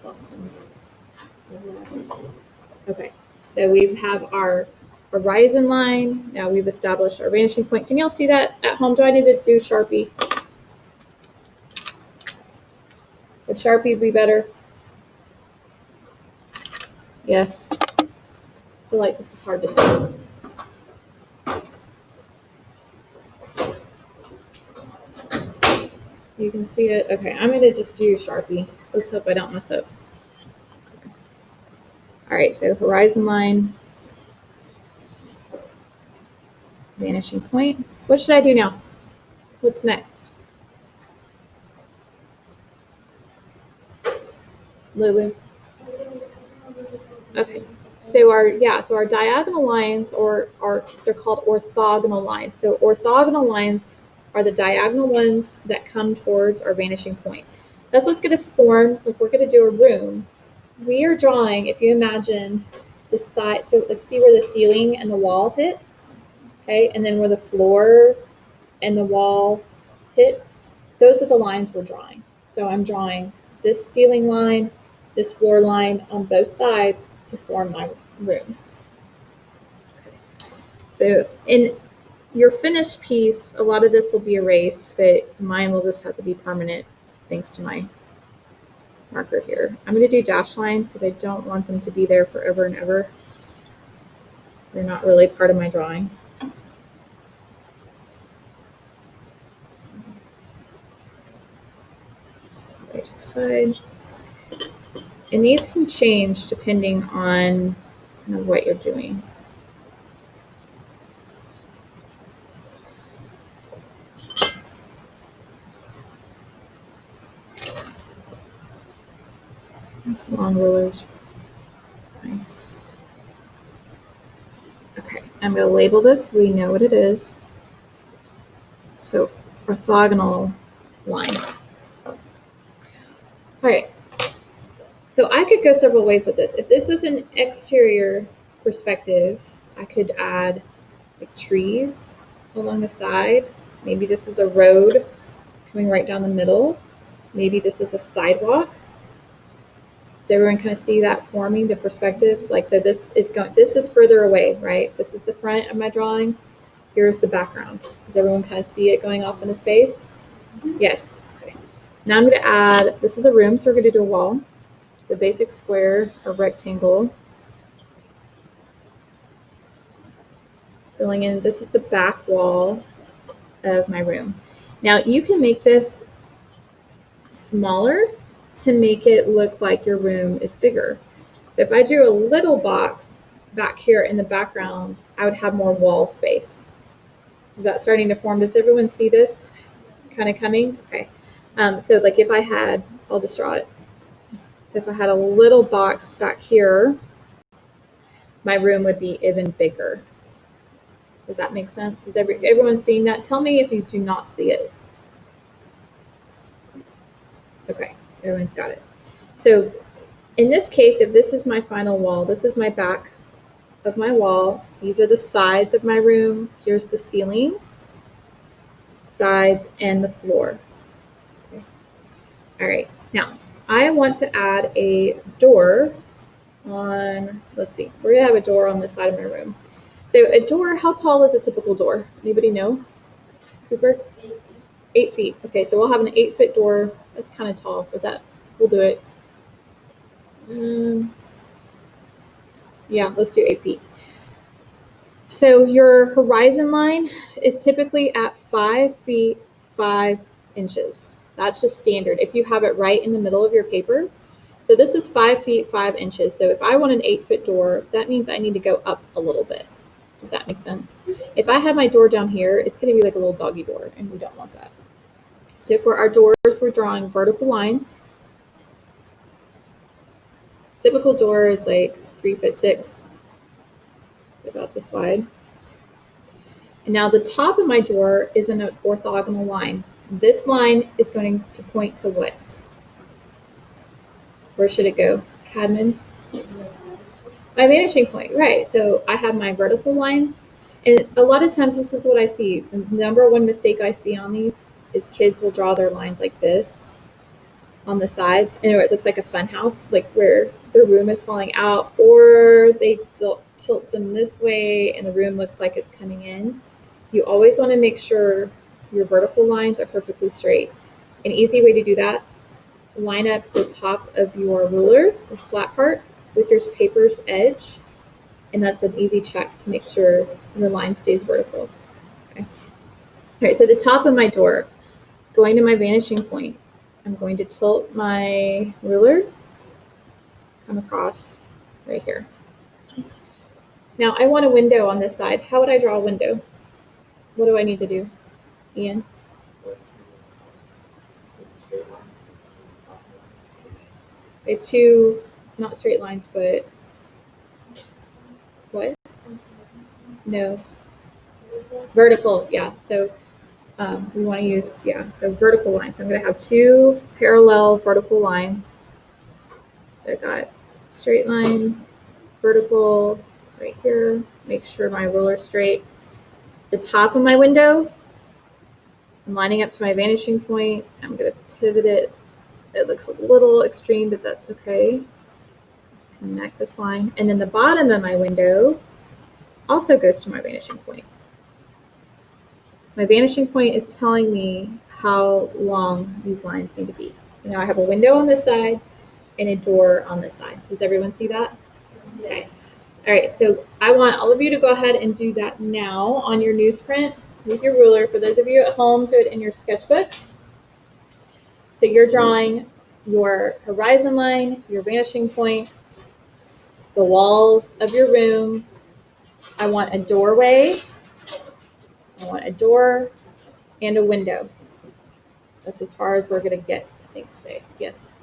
awesome. Okay, so we have our horizon line. Now we've established our vanishing point. Can y'all see that at home? Do I need to do Sharpie? Would Sharpie be better? Yes. I feel like this is hard to see. You can see it. Okay, I'm going to just do Sharpie. Let's hope I don't mess up. All right, so horizon line, vanishing point. What should I do now? What's next? Lulu? Okay, so our diagonal lines they're called orthogonal lines. So orthogonal lines are the diagonal ones that come towards our vanishing point. That's what's going to form, like we're going to do a room. We are drawing, if you imagine the side, so like see where the ceiling and the wall hit, okay, and then where the floor and the wall hit, those are the lines we're drawing. So I'm drawing this ceiling line, this floor line on both sides to form my room. Okay. So in your finished piece, a lot of this will be erased, but mine will just have to be permanent thanks to my marker here. I'm going to do dash lines because I don't want them to be there forever and ever. They're not really part of my drawing. Right side. And these can change depending on what you're doing. Nice long rulers. Nice. Okay, I'm going to label this so we know what it is. So, orthogonal line. All right. So I could go several ways with this. If this was an exterior perspective, I could add like trees along the side. Maybe this is a road coming right down the middle. Maybe this is a sidewalk. Does everyone kind of see that forming the perspective? Like, so this is further away, right? This is the front of my drawing. Here's the background. Does everyone kind of see it going off into space? Yes. Okay. Now I'm going to add, this is a room, so we're going to do a wall. So basic square or rectangle. Filling in, this is the back wall of my room. Now you can make this smaller to make it look like your room is bigger. So if I drew a little box back here in the background, I would have more wall space. Is that starting to form? Does everyone see this kind of coming? Okay. So like if I had, I'll just draw it. So if I had a little box back here, my room would be even bigger. Does that make sense? Is everyone seeing that? Tell me if you do not see it. Okay, everyone's got it. So in this case, if this is my final wall, this is my back of my wall. These are the sides of my room. Here's the ceiling, sides, and the floor. Okay. All right, now I want to add a door on, let's see, we're gonna have a door on this side of my room. So a door, how tall is a typical door? Anybody know? Cooper? 8 feet. Okay, so we'll have an 8-foot door. That's kind of tall, but that we'll do it. Yeah, let's do 8 feet. So your horizon line is typically at 5 feet 5 inches. That's just standard if you have it right in the middle of your paper. So this is 5 feet 5 inches. So if I want an 8-foot door, that means I need to go up a little bit. Does that make sense? If I have my door down here, it's going to be like a little doggy door, and we don't want that. So for our doors, we're drawing vertical lines. Typical door is like 3'6". It's about this wide. And now the top of my door is an orthogonal line. This line is going to point to what? Where should it go? Cadman? My vanishing point, right. So I have my vertical lines. And a lot of times this is what I see. The number one mistake I see on these is kids will draw their lines like this. on the sides, and it looks like a fun house, like where the room is falling out, or they tilt them this way and the room looks like it's coming in. You always want to make sure your vertical lines are perfectly straight. An easy way to do that, line up the top of your ruler, this flat part, with your paper's edge, and that's an easy check to make sure your line stays vertical. Okay. All right, so the top of my door, going to my vanishing point, I'm going to tilt my ruler, come across right here. Now I want a window on this side. How would I draw a window? What do I need to do, Ian? Two, not straight lines, but what? No, vertical. Yeah. So we want to use so vertical lines. So I'm going to have two parallel vertical lines. So I got straight line, vertical right here. Make sure my ruler's straight. The top of my window, I'm lining up to my vanishing point. I'm going to pivot it. It looks a little extreme, but that's okay. Connect this line. And then the bottom of my window also goes to my vanishing point. My vanishing point is telling me how long these lines need to be. So now I have a window on this side and a door on this side. Does everyone see that? Okay. All right, so I want all of you to go ahead and do that now on your newsprint with your ruler. For those of you at home, do it in your sketchbook. So you're drawing your horizon line, your vanishing point, the walls of your room. I want a doorway. I want a door and a window. That's as far as we're going to get, I think, today. Yes.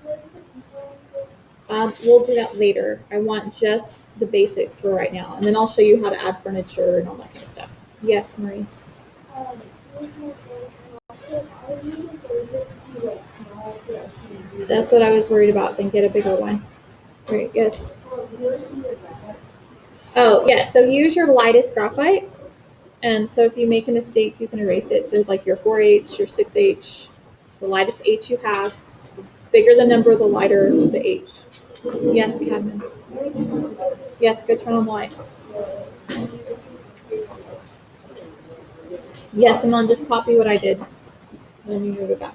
We'll do that later. I want just the basics for right now, and then I'll show you how to add furniture and all that kind of stuff. Yes, Marie. That's what I was worried about. Then get a bigger one. Right. Yes. Oh, yeah. So use your lightest graphite. And so if you make a mistake, you can erase it. So like your 4H, your 6H, the lightest H you have, the bigger the number, the lighter the H. Yes, Cadman. Yes, go turn on the lights. Yes, and then just copy what I did. And then you move it back.